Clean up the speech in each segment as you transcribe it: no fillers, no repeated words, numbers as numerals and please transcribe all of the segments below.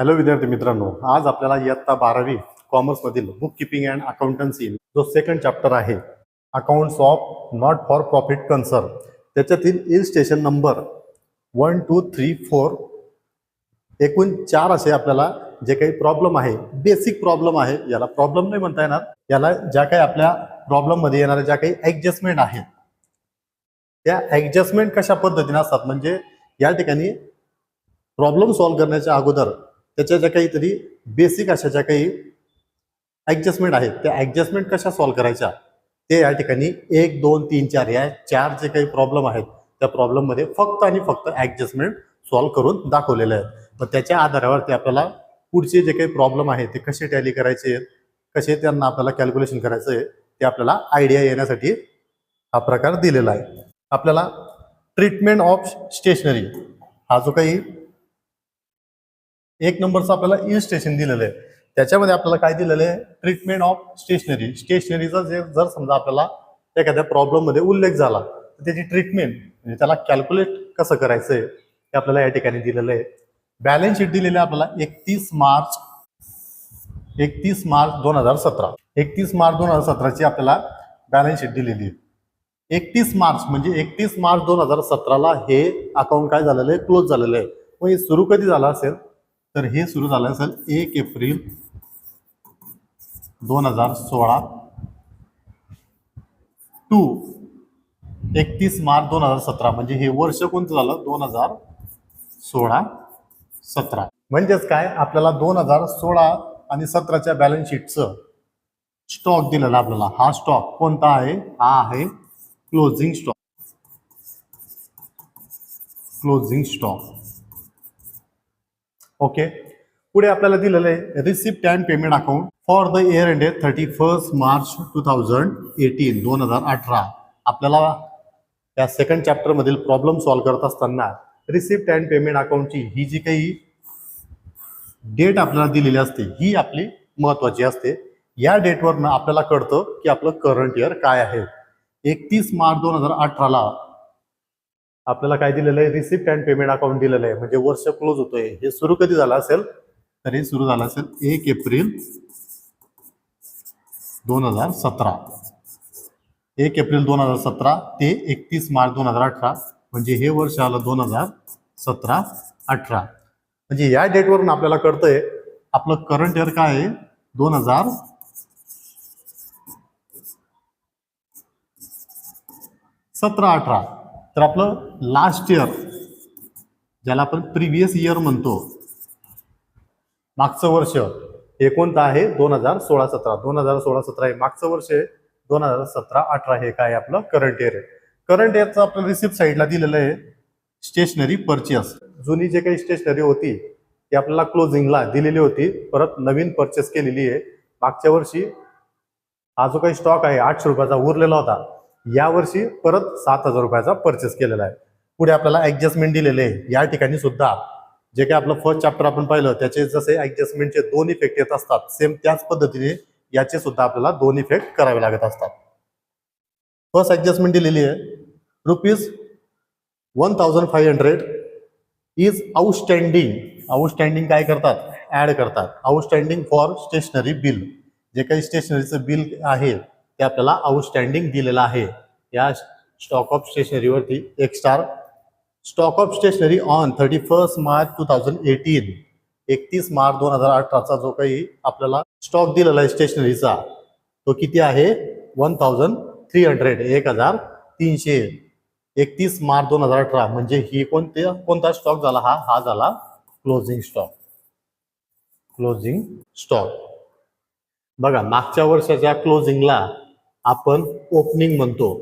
Hello विद्यार्थी मित्रांनो, आज आपल्याला इयत्ता 12वी कॉमर्समधील बुक किपिंग अँड अकाउंटन्सी जो सेकंड चॅप्टर आहे accounts of not for profit concern, त्याच्यातील इलस्ट्रेशन नंबर 1, 2, 3, 4 एकूण 4 असे आपल्याला जे काही प्रॉब्लेम आहे, बेसिक प्रॉब्लेम आहे, याला प्रॉब्लेम नाही म्हणता येणार, याला ज्या काही आपल्या प्रॉब्लेममध्ये येणाऱ्या ज्या काही ॲडजस्टमेंट आहेत त्या ॲडजस्टमेंट कशा पद्धतीने असतात, म्हणजे या ठिकाणी प्रॉब्लेम सॉल्व्ह करण्याच्या अगोदर त्याच्या ज्या काहीतरी बेसिक अशा ज्या काही ॲडजस्टमेंट आहेत त्या ॲडजस्टमेंट कशा सॉल्व्ह करायच्या ते या ठिकाणी 1, 2, 3, 4 या 4 जे काही प्रॉब्लेम आहेत त्या प्रॉब्लेममध्ये फक्त आणि फक्त ॲडजस्टमेंट सॉल्व्ह करून दाखवलेले आहेत. मग त्याच्या आधारावरती आपल्याला पुढचे जे काही प्रॉब्लेम आहेत ते कसे टॅली करायचे, कसे त्यांना आपल्याला कॅल्क्युलेशन करायचं आहे ते आपल्याला आयडिया येण्यासाठी हा प्रकार दिलेला आहे. आपल्याला ट्रीटमेंट ऑफ स्टेशनरी हा जो काही 1 नंबरचा आपल्याला इलस्ट्रेशन दिलेलं आहे त्याच्यामध्ये आपल्याला काय दिलेलं आहे, ट्रीटमेंट ऑफ स्टेशनरी. स्टेशनरीचा जे जर समजा आपल्याला एखाद्या प्रॉब्लेममध्ये उल्लेख झाला तर त्याची ट्रीटमेंट म्हणजे त्याला कॅल्क्युलेट कसं करायचं आहे ते आपल्याला या ठिकाणी दिलेलं आहे. बॅलन्स शीट दिलेली आहे आपल्याला 31 मार्च 2017. 31 मार्च 2017 ची आपल्याला बॅलन्स शीट दिलेली आहे. 31 मार्च म्हणजे 31 मार्च 2017ला हे अकाउंट काय झालेलं आहे, क्लोज झालेलं आहे. मग हे सुरू कधी झालं असेल तर हे सुरू झालं असेल 1 एप्रिल 2016 टू 31 मार्च 2017 म्हणजे हे वर्ष कोणतं झालं, 2016-17. म्हणजेच काय, आपल्याला 2016 आणि 17च्या बॅलन्स शीटचं स्टॉक दिलेला आपल्याला. हा स्टॉक कोणता आहे, हा आहे closing stock. Closing stock. Okay. पुढे आपल्याला दिलेलं आहे receipt and payment account for the year ended 31 मार्च 2018. आपल्याला या सेकंड चॅप्टर मधील प्रॉब्लेम सॉल्व्ह करत असताना रिसिप्ट अँड पेमेंट अकाउंटची ही जी काही डेट आपल्याला दिलेली असते ही आपली महत्वाची असते. या डेटवरनं आपल्याला कळतं की आपलं करंट इयर काय आहे. 31 मार्च 2018ला आपल्याला काय दिलेलं आहे, रिसिप्ट अँड पेमेंट अकाउंट दिलेलं आहे. म्हणजे वर्ष क्लोज होतोय. हे सुरू कधी झालं असेल तर हे सुरू झालं असेल 1 एप्रिल 2017. 1 एप्रिल 2017 ते 31 मार्च 2018 म्हणजे हे वर्ष आलं 2017-18. म्हणजे या डेटवरून आपल्याला कळतंय आपलं करंट इयर काय आहे, 2017-18. तर आपलं लास्ट इयर ज्याला आपण प्रिव्हियस इयर म्हणतो, मागचं वर्ष हे कोणतं आहे, 2016-17. 2016-17 हे मागचं वर्ष आहे. 2017-18 हे काय आपलं करंट इयर आहे. करंट इयरचं आपलं रिसिप्ट साईडला दिलेलं आहे स्टेशनरी परचेस. जुनी जे काही स्टेशनरी होती ती आपल्याला क्लोजिंगला दिलेली होती, परत नवीन परचेस केलेली आहे. मागच्या वर्षी हा जो काही स्टॉक आहे 800 रुपयाचा उरलेला होता, यावर्षी परत 7,000 रुपयाचा परचेस केलेला आहे. पुढे आपल्याला ऍडजस्टमेंट दिलेले आहे. या ठिकाणी सुद्धा जे काही आपलं फर्स्ट चॅप्टर आपण पाहिलं त्याचे जसे ऍडजस्टमेंटचे 2 इफेक्ट येत असतात, सेम त्याच पद्धतीने याचे सुद्धा आपल्याला 2 इफेक्ट करावे लागत असतात. फर्स्ट ऍडजस्टमेंट दिलेली आहे ₹1500 इज आउटस्टँडिंग. आउटस्टँडिंग काय करतात, ऍड करतात. Outstanding for stationery bill. जे काही स्टेशनरीचं बिल आहे ते आपल्याला आउटस्टँडिंग दिलेलं आहे. या स्टॉक ऑफ स्टेशनरीवरती 1 star. Stock of stationery on 31 मार्च 2018. 31 मार्च 2018चा जो काही आपल्याला स्टॉक दिलेला आहे स्टेशनरीचा तो किती आहे, 1300. 1300. 31 मार्च 2018 म्हणजे ही कोणता स्टॉक झाला, हा झाला क्लोजिंग स्टॉक. Closing stock. बघा, मागच्या वर्षाच्या क्लोजिंगला आपण ओपनिंग म्हणतो.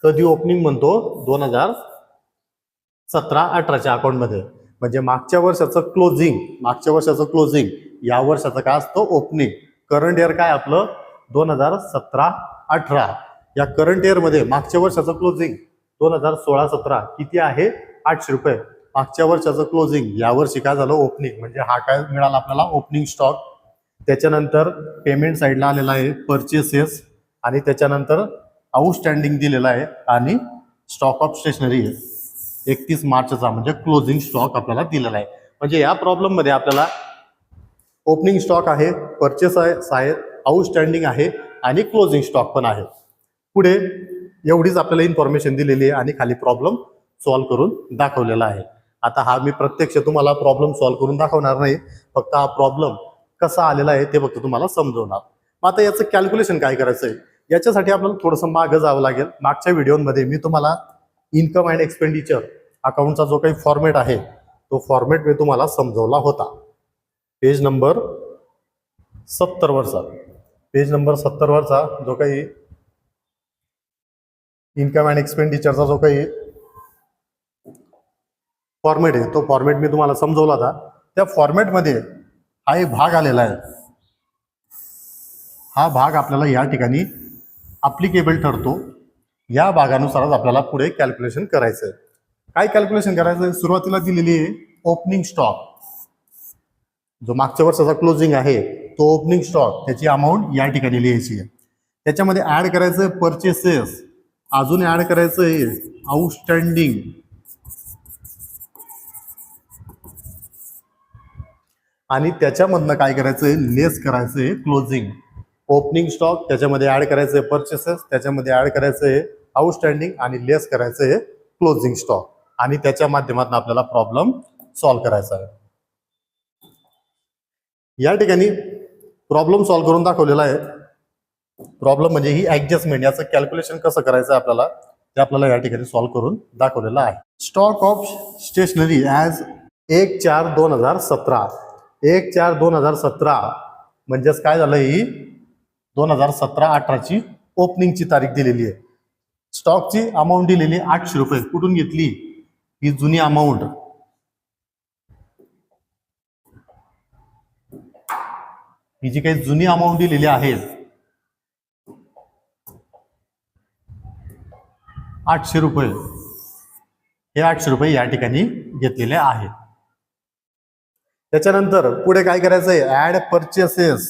कधी ओपनिंग म्हणतो, 2017-18च्या अकाउंटमध्ये. म्हणजे मागच्या वर्षाचं क्लोजिंग या वर्षाचं काय असतं, ओपनिंग. करंट इयर काय आपलं 2017-18. या करंट इयर मध्ये मागच्या वर्षाचं क्लोजिंग 2016-17 किती आहे, 800 रुपये. मागच्या वर्षाचं क्लोजिंग या वर्षी काय झालं, ओपनिंग. म्हणजे हा काय मिळाला आपल्याला, ओपनिंग स्टॉक. त्याच्यानंतर पेमेंट साईडला आलेला आहे परचेसेस, आणि त्याच्यानंतर आउटस्टँडिंग दिलेला आहे, आणि स्टॉक ऑफ स्टेशनरी 31 मार्चचा म्हणजे क्लोजिंग स्टॉक आपल्याला दिलेला आहे. म्हणजे या प्रॉब्लेम मध्ये आपल्याला ओपनिंग स्टॉक आहे, परचेस आहे, आउटस्टँडिंग आहे आणि क्लोजिंग स्टॉक पण आहे. पुढे एवढीच आपल्याला इन्फॉर्मेशन दिलेली आहे आणि खाली प्रॉब्लेम सॉल्व्ह करून दाखवलेला आहे. आता हा मी प्रत्यक्ष तुम्हाला प्रॉब्लेम सॉल्व्ह करून दाखवणार नाही, फक्त हा प्रॉब्लेम कसा आलेला आहे ते फक्त तुम्हाला समजवणार. मग आता याचं कॅल्क्युलेशन काय करायचं आहे, याच्यासाठी आपल्याला थोडंसं मागं जावं लागेल. मागच्या व्हिडिओमध्ये मी तुम्हाला इन्कम अँड एक्सपेंडिचर अकाउंटचा जो काही फॉर्मॅट आहे तो फॉर्मॅट मी तुम्हाला समजवला होता. पेज नंबर 70 वरचा, पेज नंबर 70 वरचा जो काही इन्कम अँड एक्सपेंडिचरचा जो काही फॉर्मॅट आहे तो फॉर्मॅट मी तुम्हाला समजवला होता. त्या फॉर्मॅटमध्ये हा एक भाग आलेला आहे. हा भाग आपल्याला या ठिकाणी अप्लिकेबल ठरतो. या भागानुसारच आपल्याला पुढे कॅल्क्युलेशन करायचं आहे. काय कॅल्क्युलेशन करायचं आहे, सुरुवातीला दिलेली आहे ओपनिंग स्टॉक, जो मागच्या वर्षाचा क्लोजिंग आहे तो ओपनिंग स्टॉक, त्याची अमाऊंट या ठिकाणी लिहायची आहे. त्याच्यामध्ये ऍड करायचं आहे परचेसेस, अजून ऍड करायचं आहे आउटस्टँडिंग, आणि त्याच्यामधनं काय करायचं आहे, लेस करायचं आहे क्लोजिंग. ओपनिंग स्टॉक त्याच्यामध्ये ऍड करायचं आहे परचेसेस, त्याच्यामध्ये ऍड करायचं आहे आउटस्टँडिंग आणि लेस करायचं आहे क्लोजिंग स्टॉक, आणि त्याच्या माध्यमातून आपल्याला प्रॉब्लेम सॉल्व्ह करायचा आहे. या ठिकाणी प्रॉब्लेम सॉल्व्ह करून दाखवलेला आहे. प्रॉब्लेम म्हणजे ही ऍडजस्टमेंट, याचं कॅल्क्युलेशन कसं करायचं आपल्याला ते आपल्याला या ठिकाणी सॉल्व्ह करून दाखवलेलं आहे. स्टॉक ऑफ स्टेशनरी ॲज 1/4/2017, 1/4/2017 म्हणजेच काय झालं, ही 2017-18ची ओपनिंगची तारीख दिलेली आहे. स्टॉकची अमाऊंट दिलेली 800 रुपये. कुठून घेतली, ही जुनी अमाऊंट, ही जी काही जुनी अमाऊंट दिलेली आहे 800 रुपये, हे 800 रुपये या ठिकाणी घेतलेले आहेत. त्याच्यानंतर पुढे काय करायचं आहे, ऍड परचेसेस,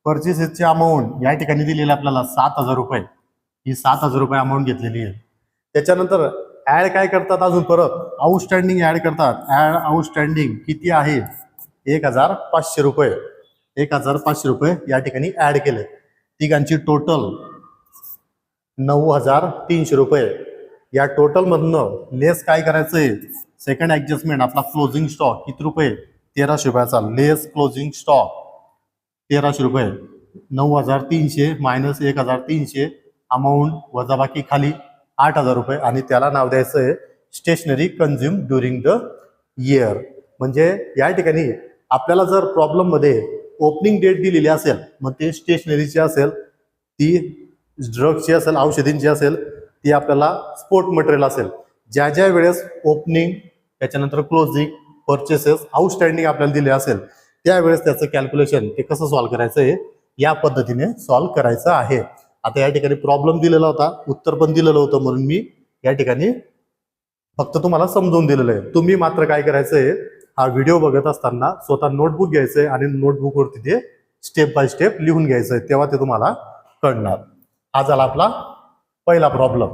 परचेसेसची अमाऊंट या ठिकाणी दिलेली आपल्याला 7000 रुपये, ही 7000 रुपये अमाऊंट घेतलेली आहे. त्याच्यानंतर ऍड काय करतात, अजून परत आउटस्टँडिंग ऍड करतात. ऍड आउटस्टँडिंग किती आहे, 1500 रुपये, 1500 रुपये या ठिकाणी ऍड केले. तिघांची टोटल 9300 रुपये. या टोटल मधनं लेस काय करायचंय, सेकंड ऍडजस्टमेंट आपला क्लोजिंग स्टॉक किती रुपये, 1300 रुपयाचा, लेस क्लोजिंग स्टॉक 1300 रुपये, 9300 मायनस 1300 अमाऊंट वजा बाकी खाली 8000 रुपये, आणि त्याला नाव द्यायचं आहे stationery consume during the year. म्हणजे या ठिकाणी आपल्याला जर प्रॉब्लेम मध्ये ओपनिंग डेट दिलेली असेल, मग ते स्टेशनरीची असेल, ती ड्रग्सची असेल, औषधींची असेल, ती आपल्याला स्पोर्ट मटेरियल असेल. ज्या ज्या वेळेस ओपनिंग, त्याच्यानंतर क्लोजिंग, परचेसेस, आउटस्टँडिंग आपल्याला दिले असेल त्यावेळेस त्याचं कॅल्क्युलेशन ते कसं सॉल्व्ह करायचं आहे, या पद्धतीने सॉल्व्ह करायचं आहे. आता या ठिकाणी प्रॉब्लेम दिलेला होता, उत्तर पण दिलेलं होतं, म्हणून मी या ठिकाणी फक्त तुम्हाला समजून दिलेलं आहे. तुम्ही मात्र काय करायचं आहे, हा व्हिडिओ बघत असताना स्वतः नोटबुक घ्यायचंय आणि नोटबुकवरती ते स्टेप बाय स्टेप लिहून घ्यायचंय, तेव्हा ते तुम्हाला कळणार. हा झाला आपला पहिला प्रॉब्लेम.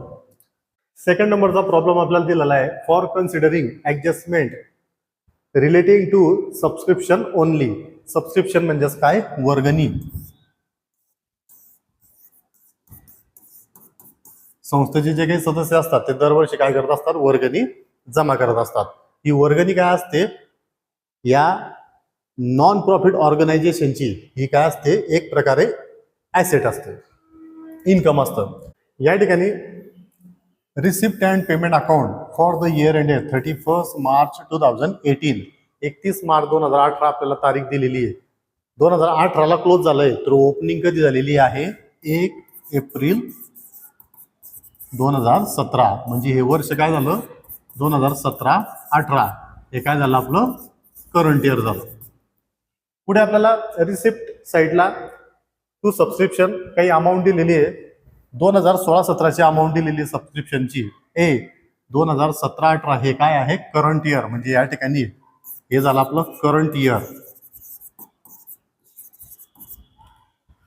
सेकंड नंबरचा प्रॉब्लेम आपल्याला दिलेला आहे, for considering adjustment relating to subscription only. Subscription म्हणजेच काय, वर्गणी. संस्थेचे जे काही सदस्य असतात ते दरवर्षी काय करत असतात, वर्गणी जमा करत असतात. ही वर्गणी काय असते, या नॉन प्रॉफिट ऑर्गनायझेशनची ही काय असते, एक प्रकारे ऍसेट असते, इन्कम असतं. या ठिकाणी receipt and payment account for the year ended 31 मार्च 2018, 31 मार्च 2018 आपल्याला तारीख दिलेली आहे. 2018ला क्लोज झालंय, तर ओपनिंग कधी झालेली आहे, 1 एप्रिल 2017. म्हणजे हे वर्ष काय झालं, 2017-18, हे काय झालं, आपलं करंट इयर झालं. पुढे आपल्याला रिसिप्ट साईडला टू सबस्क्रिप्शन काही अमाऊंट दिलेली आहे. 2016-17ची अमाऊंट दिलेली सबस्क्रिप्शनची. 2017-18 हे काय आहे, करंट इयर. म्हणजे या ठिकाणी हे झालं आपलं करंट इयर.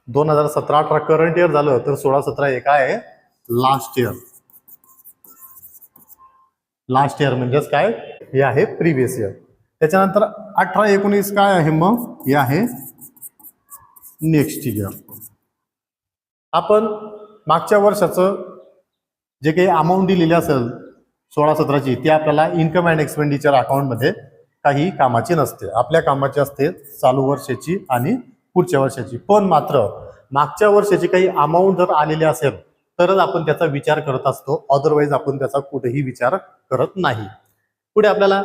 2017-18 करंट इयर झालं, तर 16-17 हे काय आहे, लास्ट इयर. लास्ट इयर म्हणजेच काय, हे आहे प्रिव्हियस इयर. त्याच्यानंतर 18-19 काय आहे मग, हे आहे नेक्स्ट इयर. आपण मागच्या वर्षाचं जे काही अमाऊंट दिलेली असेल 16-17ची, ती आपल्याला इन्कम अँड एक्सपेंडिचर अकाउंटमध्ये काही कामाची नसते. आपल्या कामाची असते चालू वर्षाची आणि पुढच्या वर्षाची. पण मात्र मागच्या वर्षाची काही अमाऊंट जर आलेली असेल तरच आपण त्याचा विचार करत असतो, अदरवाईज आपण त्याचा कुठेही विचार करत नाही. पुढे आपल्याला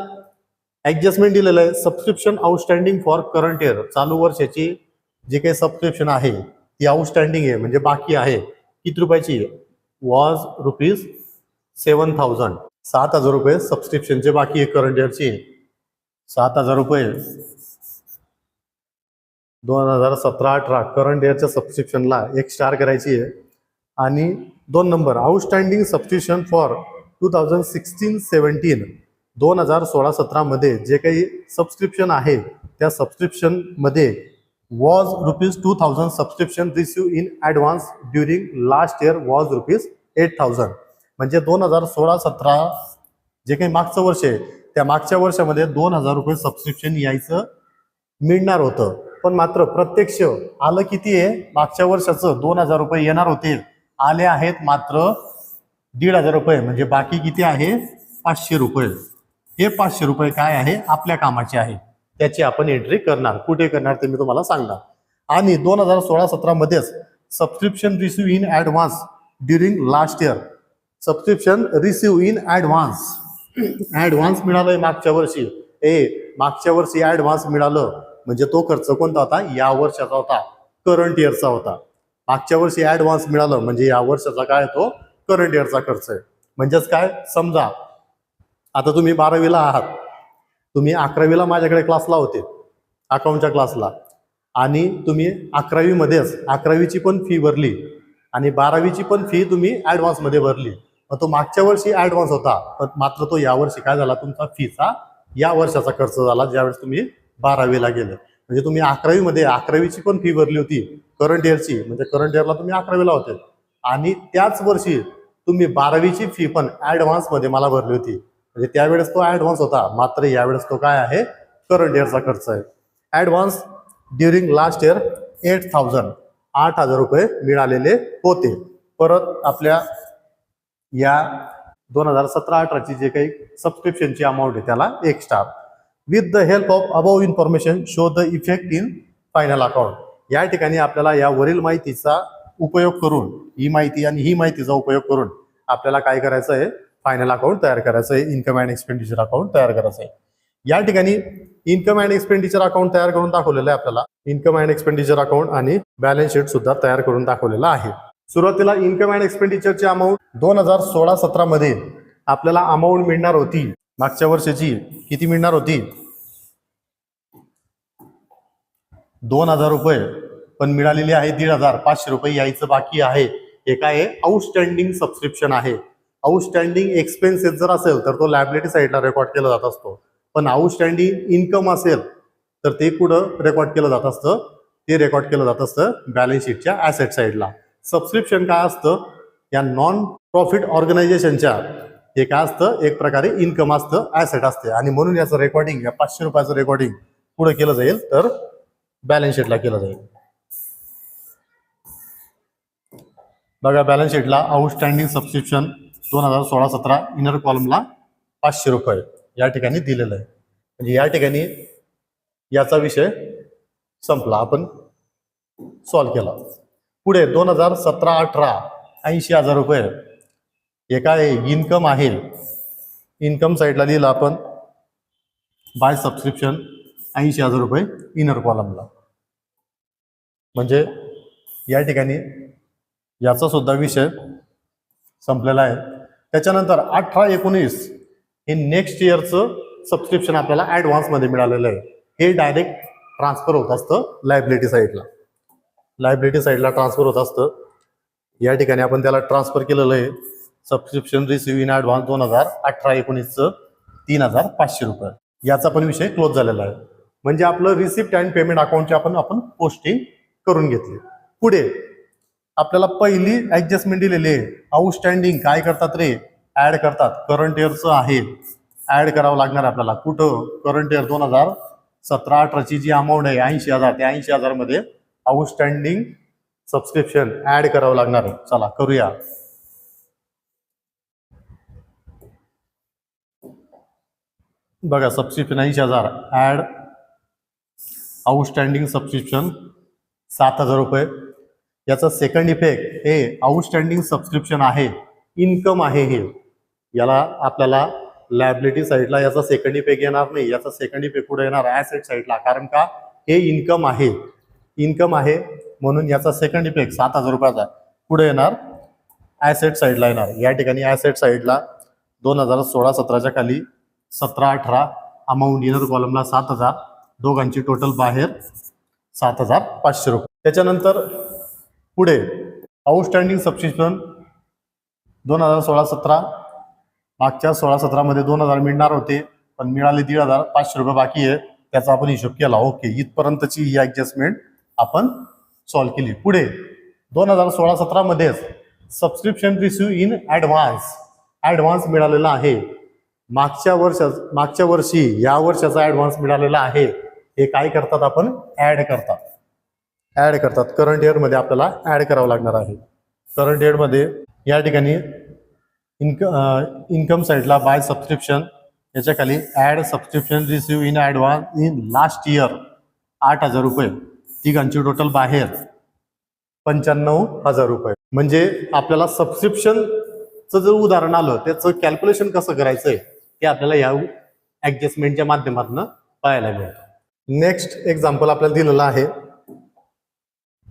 ऍडजस्टमेंट दिलेलं आहे, subscription outstanding for current year. चालू वर्षाची जे काही सबस्क्रिप्शन आहे ती आउटस्टँडिंग आहे, म्हणजे बाकी आहे. किती रुपयाची? वॉज ₹7,000. 7,000 रुपये सबस्क्रिप्शनचे बाकी आहे करंट इयरची. 7,000 रुपये 2017-18 करंट इयरच्या सबस्क्रिप्शनला एक स्टार करायची आहे. आणि 2 नंबर आउटस्टँडिंग सबस्क्रिप्शन फॉर 2016-17 2016-17 मध्ये जे काही सबस्क्रिप्शन आहे त्या सबस्क्रिप्शन मध्ये was ₹2,000 subscription receive in advance during last year was ₹8,000. म्हणजे 2016-17 जे काही मागचं वर्ष आहे त्या मागच्या वर्षामध्ये 2,000 रुपये सबस्क्रिप्शन यायचं मिळणार होतं. पण मात्र प्रत्यक्ष आलं किती आहे? मागच्या वर्षाचं 2,000 रुपये येणार होते, आले आहेत मात्र 1,500 रुपये. म्हणजे बाकी किती आहे? 500 रुपये. हे 500 रुपये काय आहे? आपल्या कामाचे आहे. त्याची आपण एंट्री करणार. कुठे करणार ते मी तुम्हाला सांगणार. आणि 2016-17 मध्येच subscription receive in advance during last year. Subscription receive in advance. Advance मिळालंय मागच्या वर्षी. मागच्या वर्षी ॲडव्हान्स मिळालं म्हणजे तो खर्च कोणता होता? या वर्षाचा होता, करंट इयरचा होता. मागच्या वर्षी ॲडव्हान्स मिळालं म्हणजे या वर्षाचा काय? तो करंट इयरचा खर्च आहे. म्हणजेच काय? समजा आता तुम्ही 12वीला आहात, तुम्ही 11वीला माझ्याकडे क्लासला होते, अकाउंटच्या क्लासला, आणि तुम्ही 11वीमध्येच 11वीची पण फी भरली आणि 12वीची पण फी तुम्ही ॲडव्हान्समध्ये भरली. मग तो मागच्या वर्षी ॲडव्हान्स होता, पण मात्र तो यावर्षी काय झाला? तुमचा फीचा या वर्षाचा खर्च झाला ज्यावेळेस तुम्ही 12वीला गेले. म्हणजे तुम्ही 11वीमध्ये 11वीची पण फी भरली होती करंट इयरची, म्हणजे करंट इयरला तुम्ही 11वीला होते, आणि त्याच वर्षी तुम्ही 12वीची फी पण ॲडव्हान्समध्ये मला भरली होती. म्हणजे त्यावेळेस तो ॲडव्हान्स होता, मात्र यावेळेस तो काय आहे? करंट इयरचा खर्च आहे. ॲडव्हान्स ड्युरिंग लास्ट इयर 8,000 8,000 रुपये मिळालेले होते. परत आपल्या या 2017-18ची जे काही सबस्क्रिप्शनची अमाऊंट आहे त्याला एक star. With the help of above information show the effect in final account. या ठिकाणी आपल्याला या वरील माहितीचा उपयोग करून, ही माहिती आणि ही माहितीचा उपयोग करून आपल्याला काय करायचं आहे? फायनल अकाउंट तयार करायचं आहे, इन्कम अँड एक्सपेंडिचर अकाउंट तयार करायचं आहे. या ठिकाणी इन्कम अँड एक्सपेंडिचर अकाउंट तयार करून दाखवलेलं आहे आपल्याला. इन्कम अँड एक्सपेंडिचर अकाउंट आणि बॅलन्स शीट सुद्धा तयार करून दाखवलेलं आहे. सुरुवातीला इन्कम अँड एक्सपेंडिचरची अमाऊंट 2016-17 मध्ये आपल्याला अमाऊंट मिळणार होती मागच्या वर्षाची. किती मिळणार होती? 2,000 रुपये, पण मिळालेली आहे 1,500. 500 रुपये यायचं बाकी आहे. हे काय आहे? आउटस्टँडिंग सबस्क्रिप्शन आहे. आउटस्टँडिंग एक्सपेन्सेस जर असेल तर तो लायबिलिटी साईडला रेकॉर्ड केला जात असतो, पण आउटस्टँडिंग इन्कम असेल तर ते कुठं रेकॉर्ड केलं जात असतं? ते रेकॉर्ड केलं जात असतं बॅलन्स शीटच्या ॲसेट साईडला. सबस्क्रिप्शन काय असतं? या नॉन प्रॉफिट ऑर्गनायझेशनच्या हे काय असतं? एक प्रकारे इन्कम असतं, ॲसेट असते, आणि म्हणून याचं रेकॉर्डिंग, या 500 रुपयाचं रेकॉर्डिंग पुढे केलं जाईल तर बॅलन्स शीटला केलं जाईल. बघा बॅलन्स शीटला आउटस्टँडिंग सबस्क्रिप्शन 2016-17 इनर कॉलमला 500 रुपये या ठिकाणी दिलेलं आहे. म्हणजे या ठिकाणी याचा विषय संपला, आपण सॉल्व केला. पुढे 2017-18 80,000 रुपये हे काय? इन्कम आहे. इन्कम साईडला लिहिलं आपण बाय सबस्क्रिप्शन 80,000 रुपये इनर कॉलमला. म्हणजे या ठिकाणी याचा सुद्धा विषय संपलेला आहे. त्याच्यानंतर 18-19 हे नेक्स्ट इयरचं सबस्क्रिप्शन आपल्याला ॲडव्हान्समध्ये मिळालेलं आहे. हे डायरेक्ट ट्रान्सफर होत असतं लायबिलिटी साईडला. लायबिलिटी साईडला ट्रान्सफर होत असतं. या ठिकाणी आपण त्याला ट्रान्सफर केलेलं आहे. सबस्क्रिप्शन रिसिव्ह इन ॲडव्हान्स 2018-19चं 3,500 रुपये. याचा पण विषय क्लोज झालेला आहे. म्हणजे आपलं रिसिप्ट अँड पेमेंट अकाउंटची आपण पोस्टिंग करून घेतली. पुढे आपल्याला पहिली ऍडजस्टमेंट दिलेली आहे. आउटस्टँडिंग काय करतात रे? ऍड करतात. करंट इयरचं आहे ऍड करावं लागणार आहे आपल्याला. कुठं? करंट इयर 2017-18ची जी अमाऊंट आहे 80,000, त्या 80,000 मध्ये आउटस्टँडिंग सबस्क्रिप्शन ऍड करावं लागणार आहे. चला करूया. बघा सबस्क्रिप्शन 80,000 ऍड आउटस्टँडिंग सबस्क्रिप्शन 7,000 रुपये. याचा सेकंड इफेक्ट हे आउटस्टँडिंग सबस्क्रिप्शन आहे, इन्कम आहे हे. याला आपल्याला लायबिलिटी साईडला याचा सेकंड इफेक्ट येणार नाही. याचा सेकंड इफेक्ट कुठे येणार? ऍसेट साईडला. कारण का? हे इन्कम आहे, इन्कम आहे म्हणून याचा सेकंड इफेक्ट 7,000 रुपयाचा पुढे येणार, ऍसेट साईडला येणार. या ठिकाणी ऍसेट साईडला 2016-17च्या खाली 17-18 अमाऊंट इनर कॉलमला 7,000, दोघांची टोटल बाहेर 7,500 रुपये. त्याच्यानंतर पुढे आउटस्टँडिंग सबस्क्रिप्शन 2016-17, मागच्या 16-17 मध्ये 2,000 मिळणार होते पण मिळाले 1,500 रुपये बाकी आहे. त्याचा आपण हिशोब केला. ओके, इथपर्यंतची ही ऍडजस्टमेंट आपण सॉल्व्ह केली. पुढे 2016-17 मध्येच सबस्क्रिप्शन रिसिव्ह इन ऍडव्हान्स मिळालेला आहे. मागच्या वर्षी या वर्षाचा ऍडव्हान्स मिळालेला आहे. हे काय करतात? आपण ऍड करतात. करंट इयर मध्ये आपल्याला ऍड करावं लागणार आहे. करंट इयर मध्ये या ठिकाणी इन्कम साईडला बाय सबस्क्रिप्शन, याच्या खाली add subscription receive in advance in last year 8,000 रुपये, तिघांची टोटल बाहेर 95,000 रुपये. म्हणजे आपल्याला सबस्क्रिप्शनचं जर उदाहरण आलं त्याचं कॅल्क्युलेशन कसं करायचंय ते आपल्याला या ऍडजस्टमेंटच्या माध्यमातून पाहायला मिळतं. नेक्स्ट एक्झाम्पल आपल्याला दिलेलं आहे,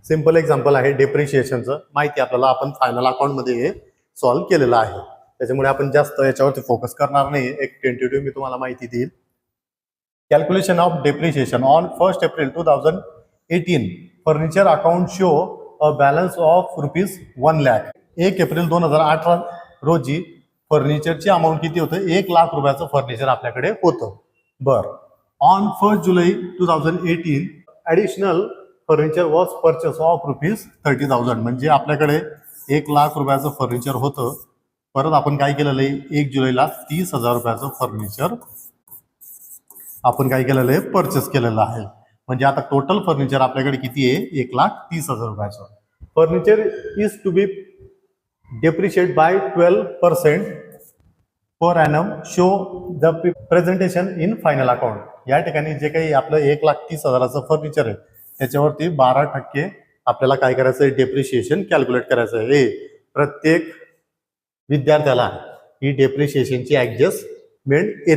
सिंपल एक्झाम्पल आहे डेप्रिशिएशनचं. माहिती आपल्याला आपण फायनल अकाउंटमध्ये हे सॉल्व्ह केलेलं आहे, त्याच्यामुळे आपण जास्त याच्यावरती फोकस करणार नाही. एक टेंटेटिव्ह मी तुम्हाला माहिती देईल. Calculation of depreciation on 1 April 2018 furniture account show a balance of ₹1 lakh. 1 April 2018 रोजी फर्निचरची अमाऊंट किती होतं? 1 लाख रुपयाचं फर्निचर आपल्याकडे होतं. बरं, on 1 July 2018 additional furniture was purchase of ₹30,000. म्हणजे आपल्याकडे 1 लाख रुपयाचं फर्निचर होतं, परत आपण काय केलेलं आहे? 1 जुलैला 30,000 रुपयाचं फर्निचर आपण काय केलेलं आहे? परचेस केलेलं आहे. म्हणजे आता टोटल फर्निचर आपल्याकडे किती आहे? 1,30,000 रुपयाचं. Furniture is to be depreciate by 12% per annum. Show the presentation in final account. या ठिकाणी जे काही आपलं 1,30,000चं फर्निचर आहे त्याच्यावरती 12% आपल्याला काय करायचं आहे? डेप्रिशिएशन कॅल्क्युलेट करायचं आहे. प्रत्येक विद्यार्थ्याला ही डेप्रिशिएशनची ऍडजस्टमेंट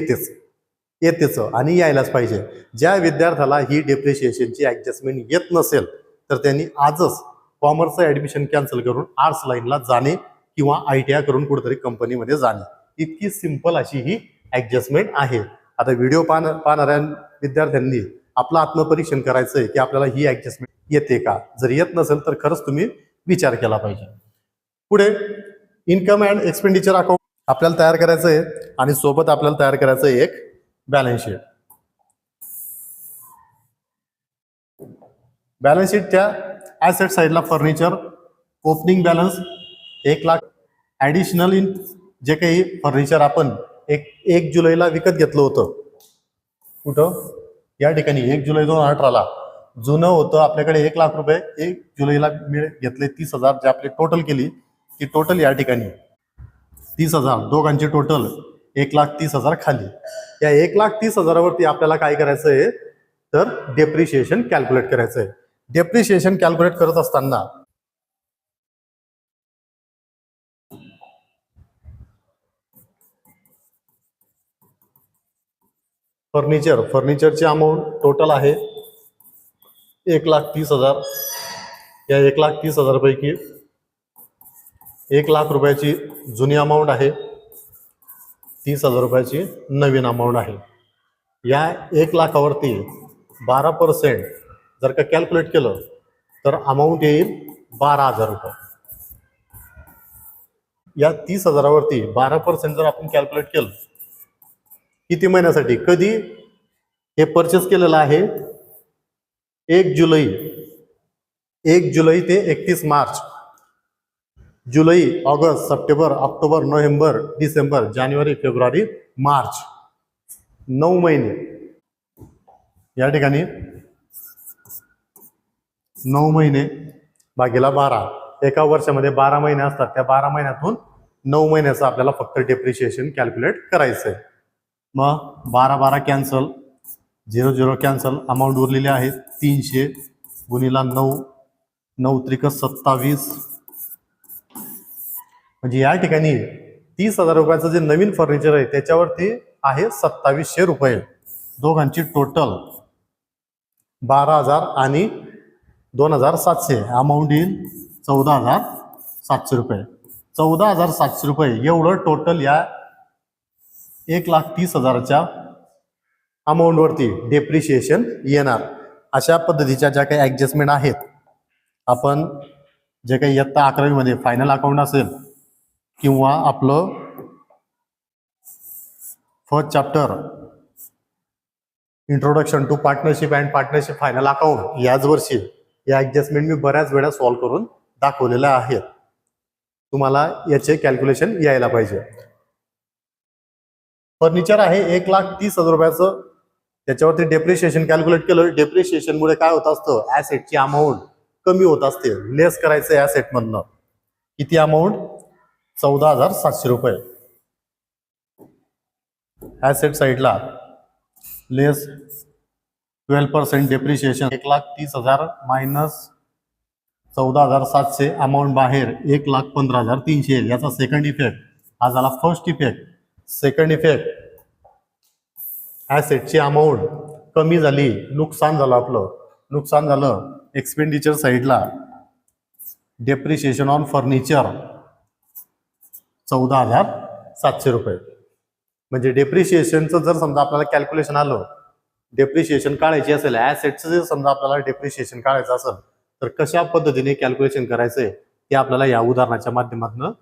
येतेच आणि यायलाच पाहिजे. ज्या विद्यार्थ्याला ही डेप्रिशिएशनची ऍडजस्टमेंट येत नसेल तर त्यांनी आजच कॉमर्सचं ऍडमिशन कॅन्सल करून आर्ट्स लाईनला जाणे किंवा ITI करून कुठेतरी कंपनीमध्ये जाणे. इतकी सिंपल अशी ही ऍडजस्टमेंट आहे. आता व्हिडिओ पाहणाऱ्या विद्यार्थ्यांनी आपलं आत्मपरीक्षण करायचं आहे की आपल्याला ही ऍडजस्टमेंट येते का. जर येत नसेल तर खरंच तुम्ही विचार केला पाहिजे. पुढे इन्कम अँड एक्सपेंडिचर अकाउंट आपल्याला तयार करायचं आहे आणि सोबत आपल्याला तयार करायचं आहे एक बॅलन्स शीट. बॅलन्स शीटच्या ऍसेट साईडला furniture opening balance 1 lakh. Additional in जे काही फर्निचर आपण 1 जुलैला विकत घेतलं होतं, कुठं? या ठिकाणी 1 जुलै 2018ला जुनं होतं आपल्याकडे 1 लाख रुपये. 1 जुलैला घेतले 30,000. जे आपली टोटल केली ती टोटल या ठिकाणी 30,000, दोघांची टोटल 1,30,000 खाली. या 1,30,000 वरती आपल्याला काय करायचं आहे? तर डेप्रिशिएशन कॅल्क्युलेट करायचं आहे. डेप्रिशिएशन कॅल्क्युलेट करत असताना फर्निचरची अमाऊंट टोटल आहे 1,30,000. या 1,30,000 पैकी 1 लाख रुपयाची जुनी अमाऊंट आहे, 30,000 रुपयाची नवीन अमाऊंट आहे. या 1 लाखावरती 12% जर का कॅल्क्युलेट केलं तर अमाऊंट येईल 12,000 रुपये. या 30,000वरती 12% जर आपण कॅल्क्युलेट केलं किती महिन्यासाठी? कधी हे परचेस केलेलं आहे? 1 जुलै ते 31 मार्च. जुलै, ऑगस्ट, सप्टेंबर, ऑक्टोबर, नोव्हेंबर, डिसेंबर, जानेवारी, फेब्रुवारी, मार्च 9 महिने, या ठिकाणी 9 महिने भागीला 12, एका वर्षामध्ये 12 महिने असतात, त्या 12 महिन्यातून 9 महिन्याचं आपल्याला फक्त डेप्रिशिएशन कॅल्क्युलेट करायचं आहे. मग 12 कॅन्सल, 0 कॅन्सल, अमाऊंट उरलेली आहे 300 गुणिला 9, 9 त्रिक 27, म्हणजे या ठिकाणी 30,000 रुपयाचं जे नवीन फर्निचर आहे त्याच्यावरती आहे 2700 रुपये. दोघांची टोटल 12,000 आणि 2,700, अमाऊंट येईल 14,700 रुपये. 14,700 रुपये एवढं टोटल या 1,30,000च्या अमाऊंटवरती डेप्रिशिएशन येणार. अशा पद्धतीच्या ज्या काही ॲडजस्टमेंट आहेत, आपण जे काही इयत्ता 11वी मध्ये फायनल अकाउंट असेल किंवा आपलं first chapter introduction to partnership and partnership final account याच वर्षी या ॲडजस्टमेंट मी बऱ्याच वेळा सॉल्व्ह करून दाखवलेल्या आहेत. तुम्हाला याचे कॅल्क्युलेशन यायला पाहिजे. फर्निचर आहे 1,30,000 रुपयाचं, त्याच्यावरती डेप्रिशिएशन कॅल्क्युलेट केलं. डेप्रिशिएशनमुळे काय होत असतं, ॲसेटची अमाऊंट कमी होत असते, लेस करायचं ॲसेटमधनं. किती अमाऊंट, 14,700 रुपये. ॲसेट साईडला लेस 12% डेप्रिशिएशन, 1,30,000 मायनस 14,700, अमाऊंट बाहेर 1,15,300. याचा सेकंड इफेक्ट हा झाला फर्स्ट इफेक्ट. सेकंड इफेक्ट, ॲसेटची अमाऊंट कमी झाली, नुकसान झालं. आपलं नुकसान झालं. एक्सपेंडिचर साईडला डेप्रिशिएशन ऑन फर्निचर 14,700 रुपये. म्हणजे डेप्रिशिएशनचं जर समजा आपल्याला कॅल्क्युलेशन आलं, डेप्रिशिएशन काढायची असेल, ॲसेटचं जर समजा आपल्याला डेप्रिशिएशन काढायचं असेल, तर कशा पद्धतीने कॅल्क्युलेशन करायचंय ते आपल्याला या उदाहरणाच्या माध्यमातून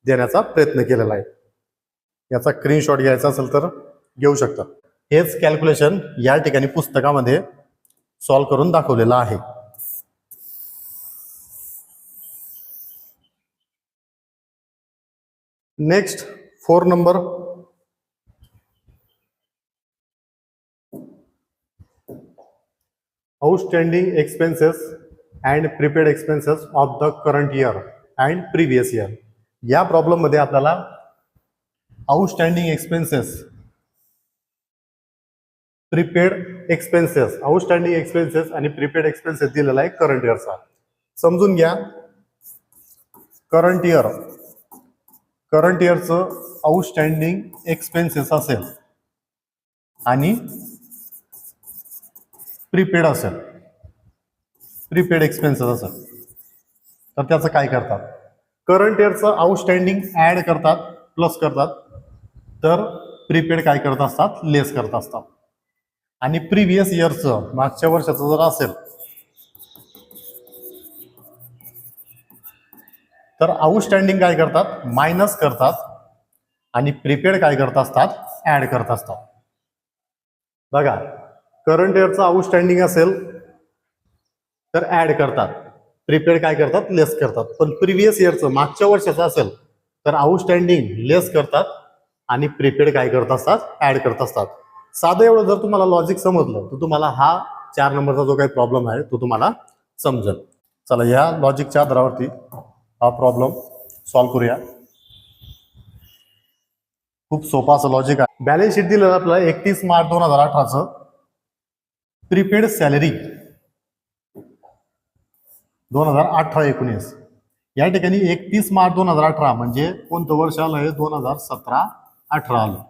देण्याचा प्रयत्न केलेला आहे. याचा स्क्रीनशॉट घ्यायचा असेल तर घेऊ शकता. हेच कॅल्क्युलेशन या ठिकाणी पुस्तकामध्ये सॉल्व्ह करून दाखवलेलं आहे. Next 4 number, outstanding expenses and prepaid expenses of the current year and previous year. या प्रॉब्लेम मध्ये आपल्याला outstanding expenses, prepaid expenses, outstanding expenses आणि प्रीपेड एक्सपेन्सेस दिलेला आहे करंट इयरचा. समजून घ्या. करंट इयरचं आउटस्टँडिंग एक्सपेन्सेस असेल आणि प्रीपेड असेल, प्रीपेड एक्सपेन्सेस असेल, तर त्याचं काय करतात, करंट इयरचं आउटस्टँडिंग ऍड करतात, प्लस करतात, तर प्रीपेड काय करत असतात, लेस करत असतात. आणि प्रिव्हियस इयरचं, मागच्या वर्षाचं जर असेल तर आउटस्टँडिंग काय करतात, मायनस करतात, आणि प्रीपेड काय करत असतात, ऍड करत असतात. बघा, करंट इयरचं आउटस्टँडिंग असेल तर ऍड करतात, प्रीपेड काय करतात, लेस करतात. पण प्रिव्हियस इयरचं, मागच्या वर्षाचं असेल तर आउटस्टँडिंग लेस करतात आणि प्रीपेड काय करत असतात, ऍड करत असतात. साधं एवढं जर तुम्हाला लॉजिक समजलं तर तुम्हाला हा 4 नंबरचा जो काही प्रॉब्लेम आहे तो तुम्हाला समजेल. चला, या लॉजिकच्या आधारावरती हा प्रॉब्लेम सॉल्व्ह करूया. खूप सोपा असं लॉजिक आहे. बॅलन्स शीट दिलेलं आपल्याला 31 मार्च 2018चं प्रीपेड सॅलरी 2018-19. या ठिकाणी 31 मार्च 2018 म्हणजे कोणतं वर्ष आलं आहे, 2017-18 आलं.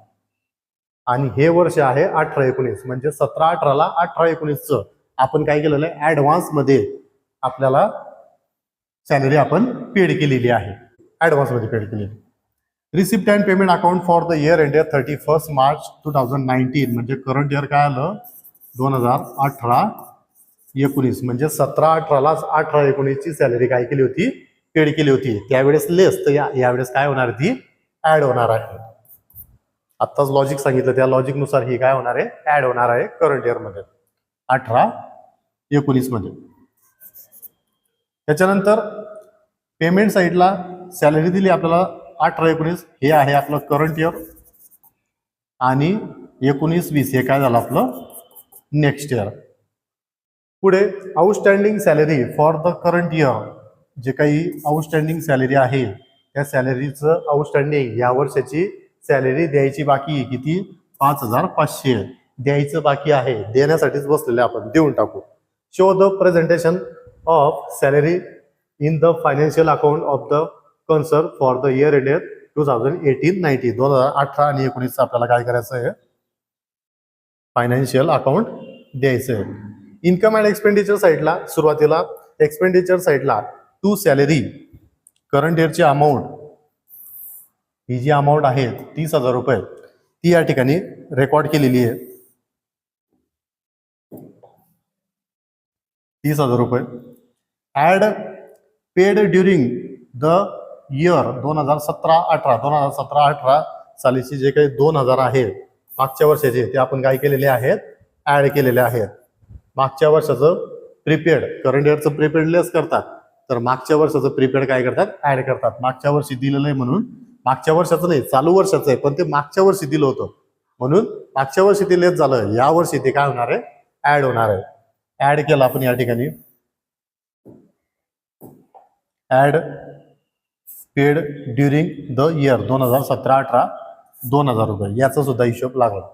आणि हे वर्ष आहे 18-19, म्हणजे 17-18ला 18-19चं आपण काय केलेलं आहे, ऍडव्हान्स मध्ये आपल्याला सॅलरी आपण पेड केलेली आहे, ऍडव्हान्स मध्ये पेड केलेली. Receipt and payment account for the year ended 31 March 2019, म्हणजे करंट इयर काय आलं, 2018-19, म्हणजे 17-18लाच 18-19ची सॅलरी काय केली होती, पेड केली होती. त्यावेळेस लेस, तर यावेळेस काय होणार, ती ऍड होणार आहे. आत्ताच लॉजिक सांगितलं, त्या लॉजिक नुसार ही काय होणार आहे, ऍड होणार आहे करंट इयर मध्ये 18-19 मध्ये. त्याच्यानंतर पेमेंट साईडला सॅलरी दिली आपल्याला 18-19, हे आहे आपलं करंट इयर, आणि 19-20 हे काय झालं आपलं नेक्स्ट इयर. पुढे outstanding salary for the current year, जे काही आउटस्टँडिंग सॅलरी आहे त्या सॅलरीचं आउटस्टँडिंग या वर्षाची सॅलरी द्यायची बाकी आहे किती 5,500 द्यायचं बाकी आहे, देण्यासाठीच बसलेले आपण देऊन टाकू. Show the presentation of salary in the financial account of the concern for the year ended 2018-19. 2018 आणि 19 आपल्याला काय करायचं आहे फायनान्शियल अकाउंट द्यायचं आहे. इन्कम अँड एक्सपेंडिचर साईडला सुरुवातीला एक्सपेंडिचर साईडला टू सॅलरी करंट इयरची अमाऊंट, ही जी अमाऊंट आहे 30,000 रुपये ती या ठिकाणी रेकॉर्ड केलेली आहे. 30,000 रुपये. Add paid during the year 2017-18 सालीचे जे काही 2,000 आहेत मागच्या वर्षाचे ते आपण काय केलेले आहेत ऍड केलेले आहेत. मागच्या वर्षाचं प्रीपेड करंट इयरचं प्रीपेड लेस करतात, तर मागच्या वर्षाचं प्रीपेड काय करतात ऍड करतात. मागच्या वर्षी दिलेलं आहे म्हणून, मागच्या वर्षाचं नाही चालू वर्षाचं आहे पण ते मागच्या वर्षी दिलं होतं म्हणून मागच्या वर्षी ते लेस झालं, या वर्षी ते काय होणार आहे ऍड होणार आहे. ऍड केलं आपण या ठिकाणी add paid during the year 2017-18 2,000 रुपये याचा सुद्धा हिशोब लागला.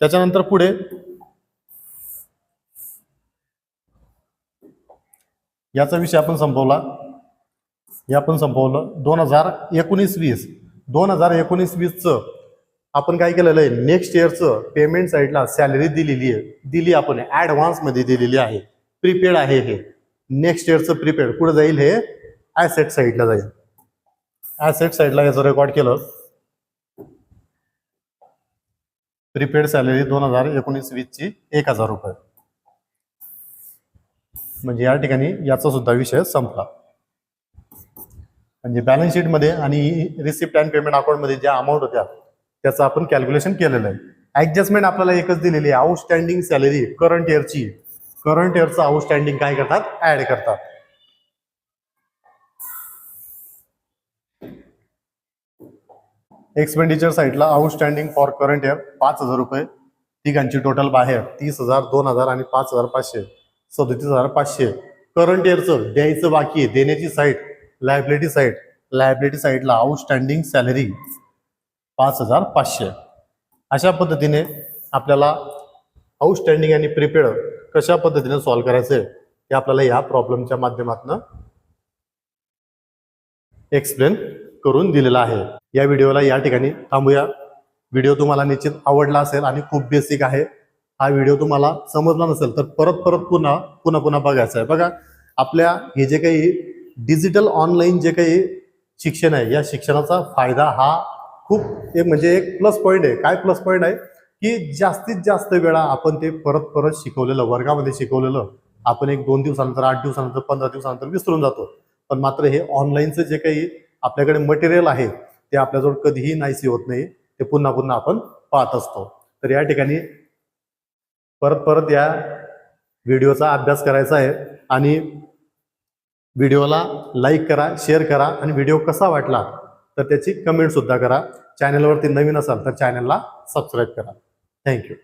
त्याच्यानंतर पुढे याचा विषय आपण संपवला. हे आपण संपवलं 2019-20. 2019-20चं आपण काय केलेलं आहे नेक्स्ट इयरचं पेमेंट साईडला सॅलरी दिलेली आहे, दिली आपण ऍडव्हान्स मध्ये दिलेली आहे, प्रीपेड आहे. हे नेक्स्ट इयरचं प्रीपेड कुठे जाईल हे ऍसेट साईडला जाईल. ऍसेट साईडला याचं रेकॉर्ड केलं प्रीपेड सॅलरी 2019-20ची 1,000 रुपये. म्हणजे या ठिकाणी याचा सुद्धा विषय संपला. म्हणजे बॅलन्स शीट मध्ये आणि रिसिप्ट अँड पेमेंट अकाउंट मध्ये ज्या अमाऊंट होत्या त्याचं आपण कॅल्क्युलेशन केलेलं आहे. ऍडजस्टमेंट आपल्याला एकच दिलेली आहे आउटस्टँडिंग सॅलरी करंट इयरची. करंट इयरचं आउटस्टँडिंग काय करतात ऍड करतात. एक्सपेंडिचर साईडला आउटस्टँडिंग फॉर करंट इयर 5,000 रुपये. तिघांची टोटल बाहेर 30,000, 2,000 आणि 5,500 37,500. करंट इयरचं द्यायचं बाकी आहे, देण्याची साईड लायबिलिटी साईड. लायबिलिटी साईडला आउटस्टँडिंग सॅलरी 5,500. अशा पद्धतीने आपल्याला आउटस्टँडिंग आणि प्रीपेड कशा पद्धतीने सॉल्व्ह करायचं आहे ते आपल्याला या प्रॉब्लेमच्या माध्यमातून एक्सप्लेन करून दिलेलं आहे. या व्हिडिओला या ठिकाणी थांबूया. व्हिडिओ तुम्हाला निश्चित आवडला असेल आणि खूप बेसिक आहे. हा व्हिडिओ तुम्हाला समजला नसेल तर परत पुन्हा बघायचा आहे. बघा आपल्या हे जे काही डिजिटल ऑनलाईन जे काही शिक्षण आहे या शिक्षणाचा फायदा हा खूप एक प्लस पॉईंट आहे. काय प्लस पॉईंट आहे की जास्तीत जास्त वेळा आपण ते परत शिकवलेलं वर्गामध्ये शिकवलेलं आपण 1-2 दिवसानंतर 8 दिवसानंतर 15 दिवसानंतर विसरून जातो. पण मात्र हे ऑनलाईनचं जे काही आपल्याकडे मटेरियल आहे ते आपल्याजवळ कधीही नाहीसे होत नाही, ते पुन्हा आपण पाहत असतो. तर या ठिकाणी परत या व्हिडिओचा अभ्यास करायचा आहे आणि व्हिडिओला लाईक करा, शेअर करा आणि व्हिडिओ कसा वाटला तर त्याची कमेंट सुद्धा करा. चॅनलवरती नवीन असाल तर चॅनलला सबस्क्राईब करा. थँक्यू.